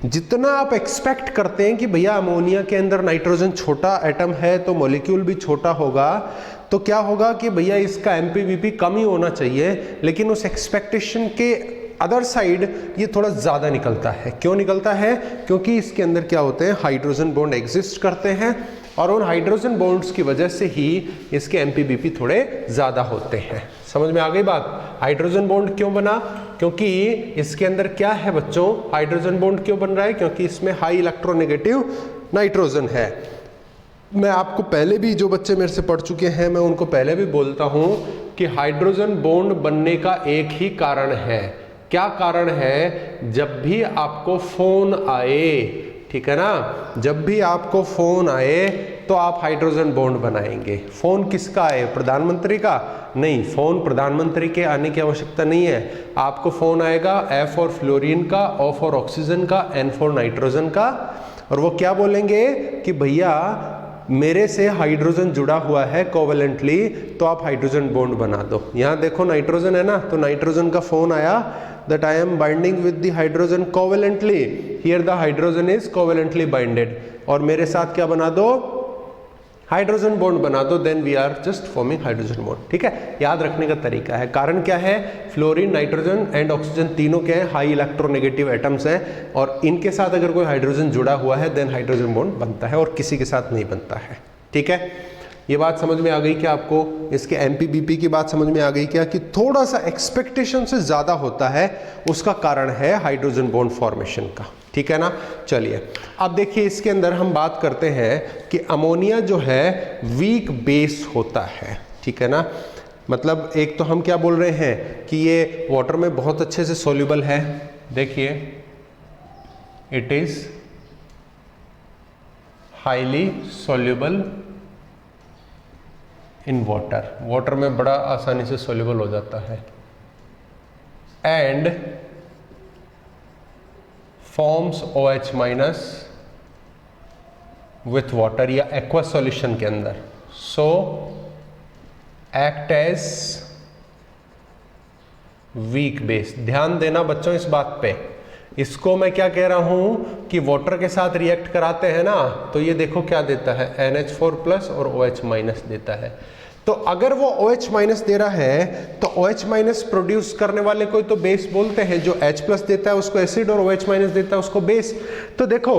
जितना आप एक्सपेक्ट करते हैं कि भैया अमोनिया के अंदर नाइट्रोजन छोटा एटम है तो मॉलिक्यूल भी छोटा होगा, तो क्या होगा कि भैया इसका MPBP कम ही होना चाहिए, लेकिन उस एक्सपेक्टेशन के अदर साइड ये थोड़ा ज़्यादा निकलता है। क्यों निकलता है, क्योंकि इसके अंदर क्या होते हैं, हाइड्रोजन बॉन्ड एग्जिस्ट करते हैं, और उन हाइड्रोजन बॉन्ड्स की वजह से ही इसके MPBP थोड़े ज़्यादा होते हैं। समझ में आ गई बात। हाइड्रोजन बॉन्ड क्यों बना, क्योंकि इसके अंदर क्या है बच्चों, हाइड्रोजन बॉन्ड क्यों बन रहा है, क्योंकि इसमें हाई इलेक्ट्रोनेगेटिव नाइट्रोजन है। मैं आपको पहले भी, जो बच्चे मेरे से पढ़ चुके हैं, मैं उनको पहले भी बोलता हूं कि हाइड्रोजन बॉन्ड बनने का एक ही कारण है। क्या कारण है, जब भी आपको फोन आए, ठीक है ना, जब भी आपको फोन आए तो आप हाइड्रोजन बॉन्ड बनाएंगे। फोन किसका आए, प्रधानमंत्री का? नहीं, फोन प्रधानमंत्री के आने की आवश्यकता नहीं है। आपको फोन आएगा F फॉर फ्लोरीन का, O फॉर ऑक्सीजन का, N फॉर नाइट्रोजन का, और वो क्या बोलेंगे कि भैया मेरे से हाइड्रोजन जुड़ा हुआ है कोवेलेंटली, तो आप हाइड्रोजन बॉन्ड बना दो। यहाँ देखो नाइट्रोजन है ना, तो नाइट्रोजन का फोन आया that I am binding with the hydrogen covalently, here the hydrogen is covalently binded, और मेरे साथ क्या बना दो, हाइड्रोजन बॉन्ड बना दो, then we are just forming hydrogen bond. ठीक है, याद रखने का तरीका है। कारण क्या है, फ्लोरीन, नाइट्रोजन एंड ऑक्सीजन तीनों के हाई इलेक्ट्रोनेगेटिव एटम्स हैं, और इनके साथ अगर कोई हाइड्रोजन जुड़ा हुआ है देन हाइड्रोजन बॉन्ड बनता है, और किसी के साथ नहीं बनता है। ठीक है, ये बात समझ में आ गई क्या आपको? इसके MPBP की बात समझ में आ गई क्या, कि थोड़ा सा एक्सपेक्टेशन से ज्यादा होता है, उसका कारण है हाइड्रोजन बॉन्ड फॉर्मेशन का। ठीक है ना, चलिए अब देखिए इसके अंदर हम बात करते हैं कि अमोनिया जो है वीक बेस होता है। ठीक है ना, मतलब एक तो हम क्या बोल रहे हैं कि ये वाटर में बहुत अच्छे से सोल्यूबल है। देखिए it is highly soluble in water, water में बड़ा आसानी से सोल्यूबल हो जाता है, and forms OH minus with water या एक्वस सॉल्यूशन के अंदर, सो एक्ट एज वीक बेस। ध्यान देना बच्चों इस बात पे, इसको मैं क्या कह रहा हूं कि वाटर के साथ रिएक्ट कराते हैं ना, तो ये देखो क्या देता है, NH4+ और OH माइनस देता है। तो अगर वो OH माइनस दे रहा है तो OH माइनस प्रोड्यूस करने वाले को तो बेस बोलते हैं, जो H+ देता है उसको एसिड और OH माइनस देता है उसको बेस। तो देखो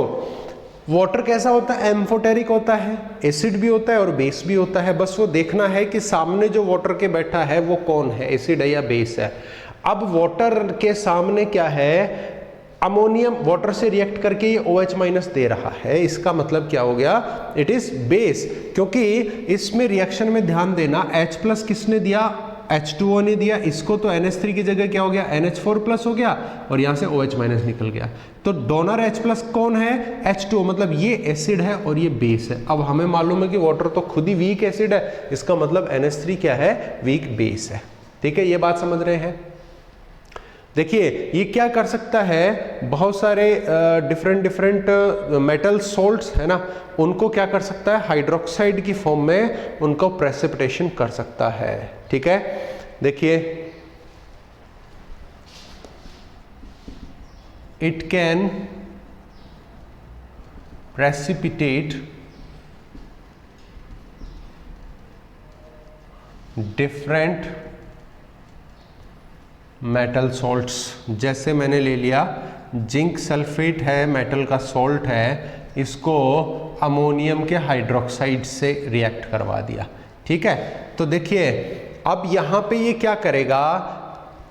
वाटर कैसा होता है, एम्फोटेरिक होता है, एसिड भी होता है और बेस भी होता है। बस वो देखना है कि सामने जो वाटर के बैठा है वो कौन है, एसिड है या बेस है। अब वाटर के सामने क्या है, अमोनियम वाटर से रिएक्ट करके ये OH माइनस दे रहा है, इसका मतलब क्या हो गया, इट इज बेस। क्योंकि इसमें रिएक्शन में ध्यान देना, H+ किसने दिया, H2O ने दिया, इसको तो NH3 की जगह क्या हो गया, NH4+ हो गया, और यहां से OH माइनस निकल गया। तो डोनर H+ कौन है, H2O, मतलब ये एसिड है और ये बेस है। अब हमें मालूम है कि वाटर तो खुद ही वीक एसिड है, इसका मतलब NH3 क्या है, वीक बेस है। ठीक है, ये बात समझ रहे हैं। देखिए ये क्या कर सकता है, बहुत सारे डिफरेंट मेटल सोल्ट्स है ना, उनको क्या कर सकता है, हाइड्रोक्साइड की फॉर्म में उनको प्रेसिपिटेशन कर सकता है। ठीक है, देखिए it can precipitate different metal salts. जैसे मैंने ले लिया जिंक सल्फेट है, मेटल का सॉल्ट है, इसको अमोनियम के हाइड्रोक्साइड से रिएक्ट करवा दिया। ठीक है, तो देखिए अब यहाँ पे ये क्या करेगा,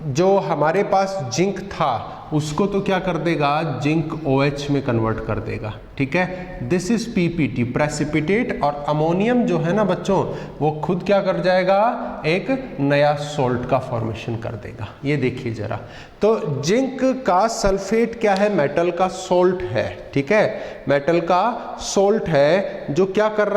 जो हमारे पास जिंक था उसको तो क्या कर देगा, जिंक OH में कन्वर्ट कर देगा। ठीक है, दिस इज PPT, प्रेसिपिटेट, और अमोनियम जो है ना बच्चों वो खुद क्या कर जाएगा, एक नया सोल्ट का फॉर्मेशन कर देगा। ये देखिए जरा, तो जिंक का सल्फेट क्या है, मेटल का सोल्ट है। ठीक है, मेटल का सोल्ट है जो क्या कर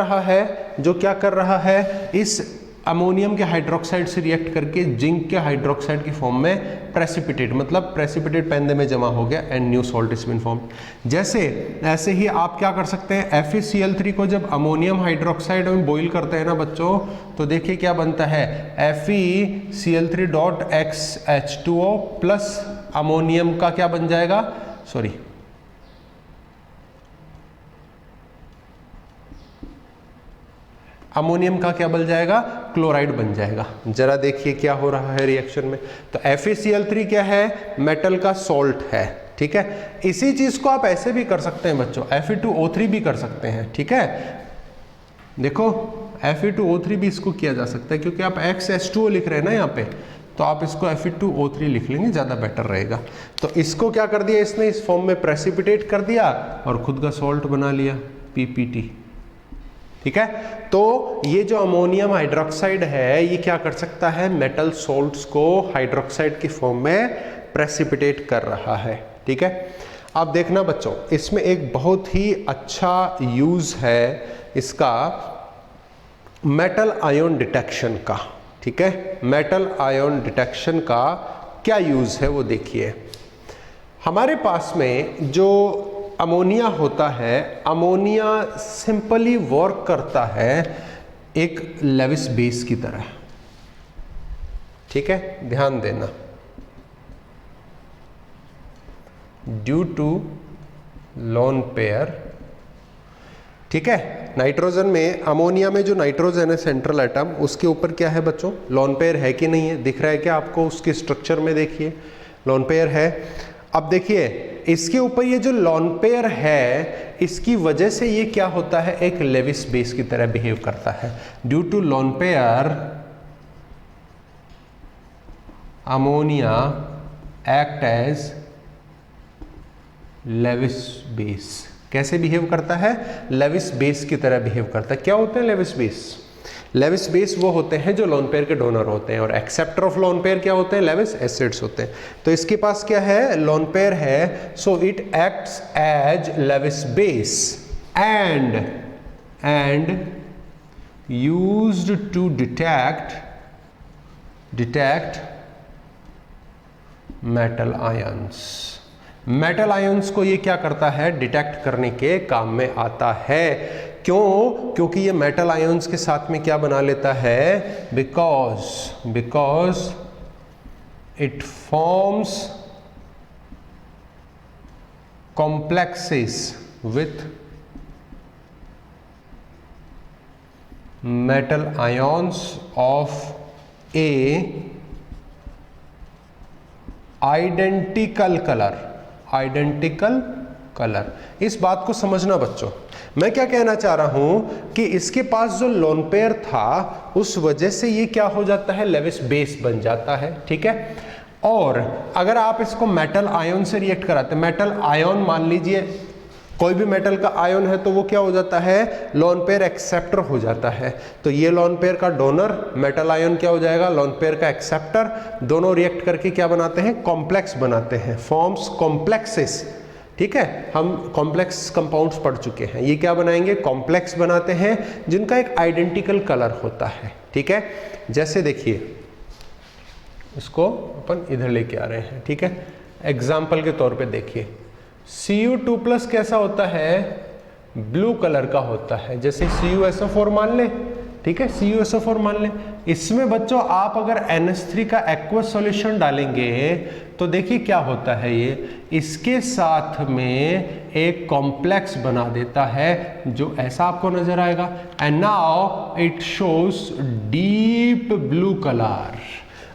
रहा है, इस अमोनियम के हाइड्रोक्साइड से रिएक्ट करके जिंक के हाइड्रोक्साइड की फॉर्म में प्रेसिपिटेट, मतलब प्रेसिपिटेट पेंदे में जमा हो गया and new salt is been formed. ऐसे ही आप क्या कर सकते हैं, FeCl3 को जब अमोनियम हाइड्रोक्साइड में बॉईल करते हैं ना बच्चों, तो देखिए क्या बनता है, FeCl3.XH2O प्लस अमोनियम का क्या बन जाएगा, अमोनियम का क्या बन जाएगा, क्लोराइड बन जाएगा। जरा देखिए क्या हो रहा है रिएक्शन में। तो FeCl3 क्या है, मेटल का सॉल्ट है। ठीक है, इसी चीज को आप ऐसे भी कर सकते हैं बच्चों, Fe2O3 भी कर सकते हैं। ठीक है, देखो Fe2O3 भी इसको किया जा सकता है, क्योंकि आप XH2O लिख रहे हैं ना यहाँ पे, तो आप इसको Fe2O3 लिख लेंगे, ज़्यादा बेटर रहेगा। तो इसको क्या कर दिया इसने, इस फॉर्म में प्रेसिपिटेट कर दिया और खुद का सॉल्ट बना लिया, PPT। ठीक है, तो ये जो अमोनियम हाइड्रोक्साइड है ये क्या कर सकता है, मेटल सॉल्ट्स को हाइड्रोक्साइड की फॉर्म में प्रेसिपिटेट कर रहा है। ठीक है, अब देखना बच्चों, इसमें एक बहुत ही अच्छा यूज है इसका, मेटल आयन डिटेक्शन का। ठीक है, मेटल आयन डिटेक्शन का क्या यूज है वो देखिए। हमारे पास में जो अमोनिया होता है, अमोनिया सिंपली वर्क करता है एक लेविस बेस की तरह। ठीक है, ध्यान देना, ड्यू टू लोन पेयर। ठीक है, नाइट्रोजन में, अमोनिया में जो नाइट्रोजन है सेंट्रल एटम, उसके ऊपर क्या है बच्चों, लोन पेयर है कि नहीं है, दिख रहा है क्या आपको, उसके स्ट्रक्चर में देखिए लोन पेयर है। अब देखिए इसके ऊपर ये जो लोन पेयर है, इसकी वजह से ये क्या होता है, एक लेविस बेस की तरह बिहेव करता है। Due to lone pair ammonia act as Lewis base. कैसे बिहेव करता है, लेविस बेस की तरह बिहेव करता है। क्या होते हैं लेविस बेस, लेविस बेस वो होते हैं जो लोन पेयर के डोनर होते हैं, और एक्सेप्टर ऑफ लोन पेयर क्या होते हैं, लेविस एसिड्स होते हैं। तो इसके पास क्या है, लोन पेयर है, so it acts as Lewis base and used to detect metal ions. Metal ions को ये क्या करता है, डिटेक्ट करने के काम में आता है। क्यों, क्योंकि ये मेटल आयंस के साथ में क्या बना लेता है, because it forms complexes with metal ions of A identical colour. इस बात को समझना बच्चों, मैं क्या कहना चाह रहा हूं कि इसके पास जो लोन पेयर था उस वजह से ये क्या हो जाता है, लेविस बेस बन जाता है। ठीक है, और अगर आप इसको मेटल आयन से रिएक्ट कराते हैं, मेटल आयन मान लीजिए कोई भी मेटल का आयन है, तो वो क्या हो जाता है, लोन पेयर एक्सेप्टर हो जाता है। तो ये लोन पेयर का डोनर, मेटल आयन क्या हो जाएगा, लोन पेयर का एक्सेप्टर। दोनों रिएक्ट करके क्या बनाते हैं, कॉम्प्लेक्स बनाते हैं, फॉर्म्स कॉम्प्लेक्सेस। ठीक है, हम कॉम्प्लेक्स कंपाउंड्स पढ़ चुके हैं, ये क्या बनाएंगे, कॉम्प्लेक्स बनाते हैं जिनका एक आइडेंटिकल कलर होता है। ठीक है, जैसे देखिए इसको अपन इधर लेके आ रहे हैं। ठीक है, एग्जाम्पल के तौर पे देखिए Cu2+ कैसा होता है, ब्लू कलर का होता है। जैसे CuSO4 मान ले, ठीक है, CuSO4 मान लें। इसमें बच्चों आप अगर NH3 का एक्वस सॉल्यूशन डालेंगे तो देखिए क्या होता है, ये इसके साथ में एक कॉम्प्लेक्स बना देता है जो ऐसा आपको नजर आएगा। And now it shows deep blue colour,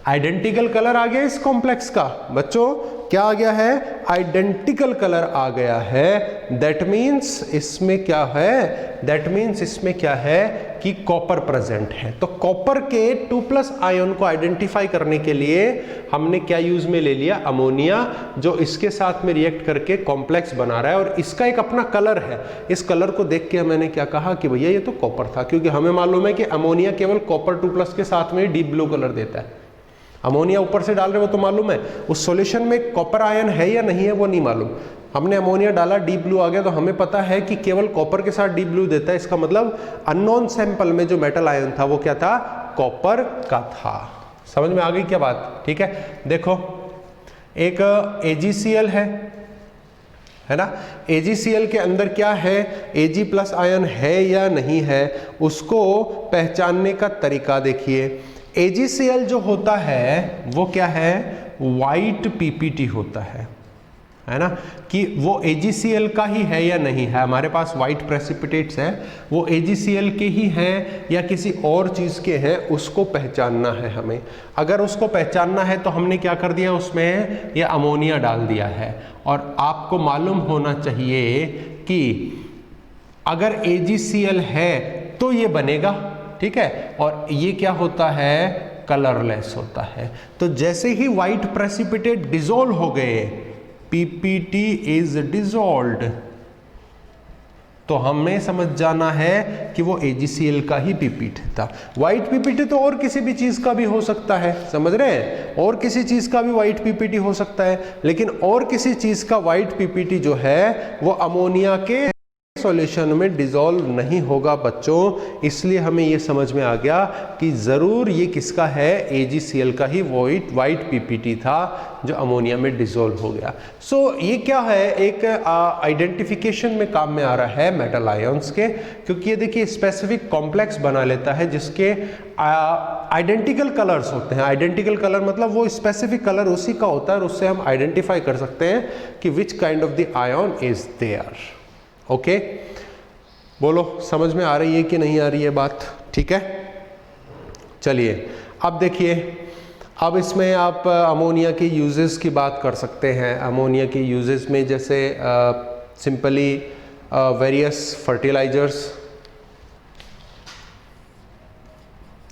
identical colour आ गया इस कॉम्प्लेक्स का। बच्चों क्या आ गया है, आइडेंटिकल कलर आ गया है। दैट मीन्स इसमें क्या है, दैट मीन्स इसमें क्या है कि कॉपर प्रेजेंट है। तो कॉपर के 2+ आयन को आइडेंटिफाई करने के लिए हमने क्या यूज में ले लिया, अमोनिया, जो इसके साथ में रिएक्ट करके कॉम्प्लेक्स बना रहा है और इसका एक अपना कलर है। इस कलर को देख के मैंने क्या कहा कि भैया ये तो कॉपर था, क्योंकि हमें मालूम है कि अमोनिया केवल कॉपर 2+ के साथ में डीप ब्लू कलर देता है। अमोनिया ऊपर से डाल रहे हो तो मालूम है, उस सॉल्यूशन में कॉपर आयन है या नहीं है वो नहीं मालूम। हमने अमोनिया डाला, डीप ब्लू आ गया, तो हमें पता है कि केवल कॉपर के साथ डीप ब्लू देता है। इसका मतलब अननोन सैंपल में जो मेटल आयन था वो क्या था, कॉपर का था। समझ में आ गई क्या बात? ठीक है, देखो एक AgCl है ना, AgCl के अंदर क्या है, Ag+ आयन है या नहीं है, उसको पहचानने का तरीका देखिए। AgCl जो होता है वो क्या है, वाइट PPT होता है ना, कि वो AgCl का ही है या नहीं है। हमारे पास वाइट प्रेसिपिटेट्स है, वो AgCl के ही हैं या किसी और चीज़ के हैं, उसको पहचानना है हमें। अगर उसको पहचानना है तो हमने क्या कर दिया, उसमें ये अमोनिया डाल दिया है। और आपको मालूम होना चाहिए कि अगर AgCl है तो ये बनेगा, ठीक है, और ये क्या होता है, कलरलेस होता है। तो जैसे ही व्हाइट प्रेसिपिटेट डिसॉल्व हो गए, PPT इज डिसॉल्व्ड, तो हमें समझ जाना है कि वो AgCl का ही PPT था। व्हाइट PPT तो और किसी भी चीज का भी हो सकता है, समझ रहे हैं, और किसी चीज का भी व्हाइट PPT हो सकता है, लेकिन और किसी चीज का व्हाइट PPT जो है वो अमोनिया के सॉल्यूशन में डिसॉल्व नहीं होगा बच्चों। इसलिए हमें ये समझ में आ गया कि जरूर ये किसका है, AgCl का ही व्हाइट PPT था जो अमोनिया में डिसॉल्व हो गया। सो ये क्या है, एक आइडेंटिफिकेशन में काम में आ रहा है मेटल आयंस के, क्योंकि ये देखिए स्पेसिफिक कॉम्प्लेक्स बना लेता है जिसके आइडेंटिकल कलर्स होते हैं। आइडेंटिकल कलर मतलब वो स्पेसिफिक कलर उसी का होता है और उससे हम आइडेंटिफाई कर सकते हैं कि which kind of the ion is there. Okay, बोलो समझ में आ रही है कि नहीं आ रही है बात? ठीक है, चलिए अब देखिए, अब इसमें आप अमोनिया के यूजेस की बात कर सकते हैं। अमोनिया के यूजेस में जैसे simply various fertilizers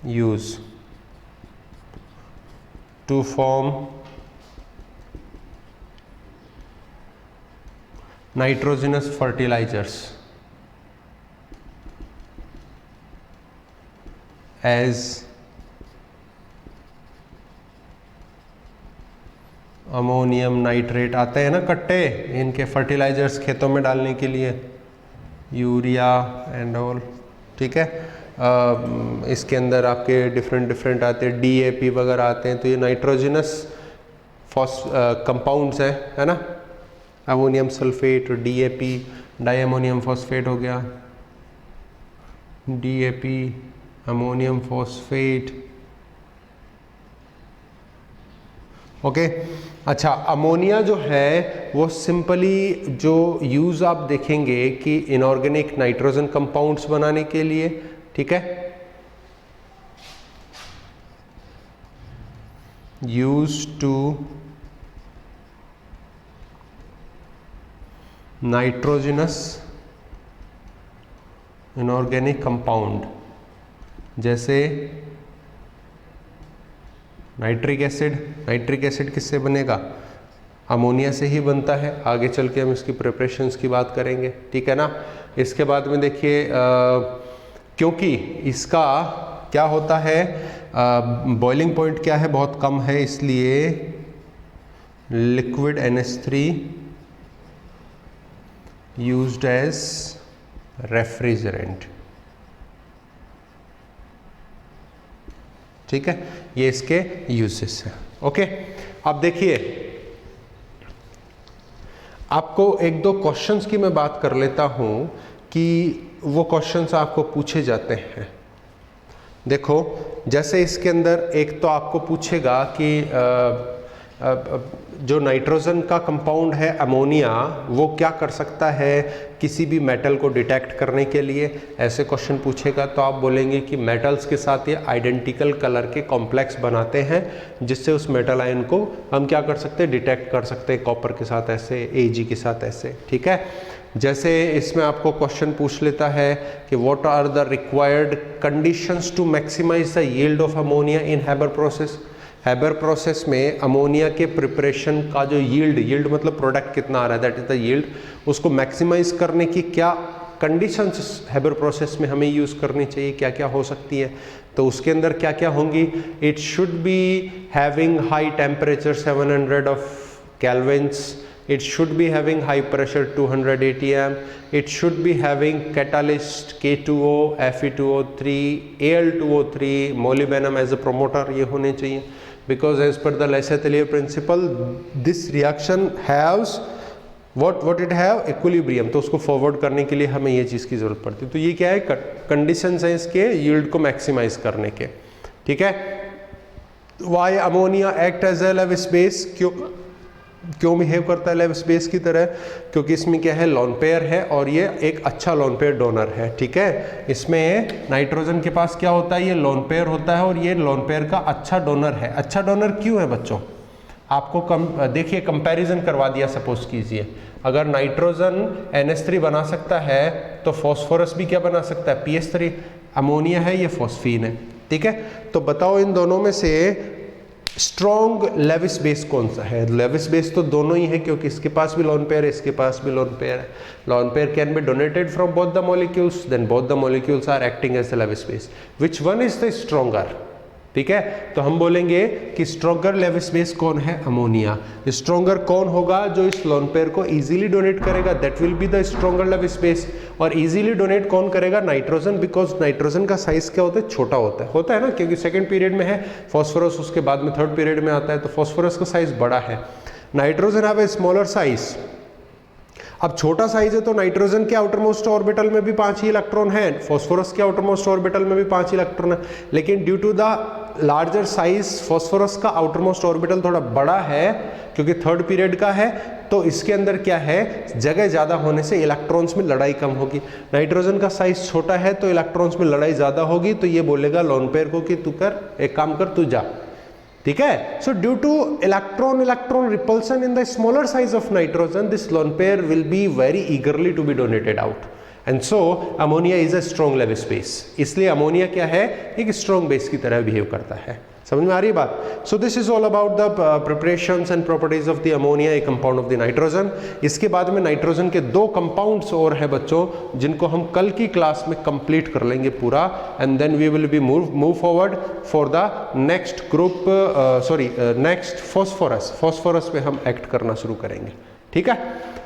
use to form nitrogenous fertilizers as ammonium nitrate आते हैं ना कट्टे, इनके फर्टिलाइजर्स खेतों में डालने के लिए, यूरिया एंड ऑल, ठीक है। इसके अंदर आपके डिफरेंट आते हैं, DAP वगैरह आते हैं, तो ये नाइट्रोजनस कंपाउंड्स हैं, है ना। Ammonium sulphate, DAP, diammonium phosphate हो गया, DAP, अमोनियम फॉस्फेट, ओके। अच्छा, अमोनिया जो है वो सिंपली जो यूज़ आप देखेंगे कि इनऑर्गेनिक नाइट्रोजन कंपाउंड्स बनाने के लिए, ठीक है, use to nitrogenous inorganic compound, जैसे नाइट्रिक एसिड। नाइट्रिक एसिड किससे बनेगा? अमोनिया से ही बनता है। आगे चल के हम इसकी प्रिपरेशंस की बात करेंगे, ठीक है ना। इसके बाद में देखिए, क्योंकि इसका क्या होता है, बॉइलिंग पॉइंट क्या है, बहुत कम है, इसलिए liquid NH3 used as refrigerant, ठीक है। ये इसके यूजेस हैं, ओके। अब देखिए, आपको एक दो क्वेश्चंस की मैं बात कर लेता हूं कि वो क्वेश्चंस आपको पूछे जाते हैं, देखो जैसे इसके अंदर एक तो आपको पूछेगा कि जो नाइट्रोजन का कंपाउंड है अमोनिया, वो क्या कर सकता है किसी भी मेटल को डिटेक्ट करने के लिए, ऐसे क्वेश्चन पूछेगा तो आप बोलेंगे कि मेटल्स के साथ ये आइडेंटिकल कलर के कॉम्प्लेक्स बनाते हैं, जिससे उस मेटल आयन को हम क्या कर सकते हैं, डिटेक्ट कर सकते हैं, कॉपर के साथ ऐसे, Ag के साथ ऐसे, ठीक है। जैसे इसमें आपको क्वेश्चन पूछ लेता है कि what are the required conditions to maximize the yield of ammonia in Haber process. Haber process में अमोनिया के प्रिपरेशन का जो यील्ड मतलब प्रोडक्ट कितना आ रहा है, दैट इज द यील्ड, उसको मैक्सिमाइज करने की क्या कंडीशंस हैबर प्रोसेस में हमें यूज़ करनी चाहिए, क्या क्या हो सकती है, तो उसके अंदर क्या क्या होंगी। It should be having high temperature 700 of kelvins, it should be having high pressure 200 atm, it should be having catalyst K2O, Fe2O3, Al2O3, molybdenum as a promoter, ये होने चाहिए, because as per the Le Chatelier principle this reaction has what it have equilibrium, तो उसको forward करने के लिए हमें ये चीज़ की ज़रूरत पड़ती है। तो ये क्या है, कंडीशंस हैं इसके यील्ड को मैक्सिमाइज करने के, ठीक है। Why ammonia act as a Lewis base, क्यों बिहेव करता है लेविस बेस की तरह, क्योंकि इसमें क्या है, लोन पेयर है और ये एक अच्छा लोन पेयर डोनर है, ठीक है। इसमें नाइट्रोजन के पास क्या होता है, ये लोन पेयर होता है और ये लोन पेयर का अच्छा डोनर है। अच्छा डोनर क्यों है बच्चों, आपको देखिए कंपैरिजन करवा दिया, सपोज कीजिए अगर नाइट्रोजन NH3 बना सकता है तो फॉस्फोरस भी क्या बना सकता है, PH3। अमोनिया है, ये फॉस्फीन है, ठीक है। तो बताओ इन दोनों में से स्ट्रॉन्ग लेविस बेस कौन सा है। लेविस बेस तो दोनों ही है, क्योंकि इसके पास भी लोन पेयर है, इसके पास भी लोन पेयर है। Lone pair can be donated from both the molecules, then both the molecules are acting as the Lewis base. Which one is the stronger, ठीक है। तो हम बोलेंगे कि स्ट्रॉन्गर लेविस बेस कौन है, अमोनिया। स्ट्रॉन्गर कौन होगा, जो इस लोन पेयर को इजीली डोनेट करेगा, that will be the stronger Lewis base. और इजीली डोनेट कौन करेगा, नाइट्रोजन, बिकॉज नाइट्रोजन का साइज क्या होता है, छोटा होता है ना, क्योंकि सेकंड पीरियड में है, फॉस्फोरस उसके बाद में थर्ड पीरियड में आता है, तो फॉस्फोरस का साइज बड़ा है। Nitrogen have a smaller size. अब छोटा साइज है तो नाइट्रोजन के आउटर मोस्ट ऑर्बिटल में भी 5 ही इलेक्ट्रॉन है, फॉस्फोरस के आउटर मोस्ट ऑर्बिटल में भी 5 इलेक्ट्रॉन है, लेकिन due to the larger size phosphorus का आउटर मोस्ट ऑर्बिटल थोड़ा बड़ा है, क्योंकि थर्ड पीरियड का है, तो इसके अंदर क्या है, जगह ज्यादा होने से इलेक्ट्रॉन्स में लड़ाई कम होगी। नाइट्रोजन का साइज छोटा है तो इलेक्ट्रॉन्स में लड़ाई ज्यादा होगी, तो ये बोलेगा लोन पेयर को कि तू कर, एक काम कर, तू जा, ठीक है। So due to electron repulsion in the smaller size of nitrogen, this lone pair will be very eagerly to be donated out, and so ammonia is a strong Lewis base. इसलिए अमोनिया क्या है, एक strong base की तरह behave करता है। समझ में आ रही है बात। So this is all about the preparations and properties of the ammonia, A compound of the nitrogen. इसके बाद में नाइट्रोजन के 2 कंपाउंड्स और है बच्चों, जिनको हम कल की क्लास में कंप्लीट कर लेंगे पूरा, and then we will be move forward for the next group, next phosphorus पे हम एक्ट करना शुरू करेंगे, ठीक है।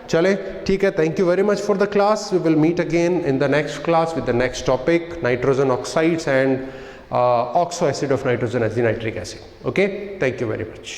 चले, ठीक है, thank you very much for the class. We will meet again in the next class with the next topic, nitrogen oxides and oxo acid of nitrogen as the nitric acid. Okay, thank you very much.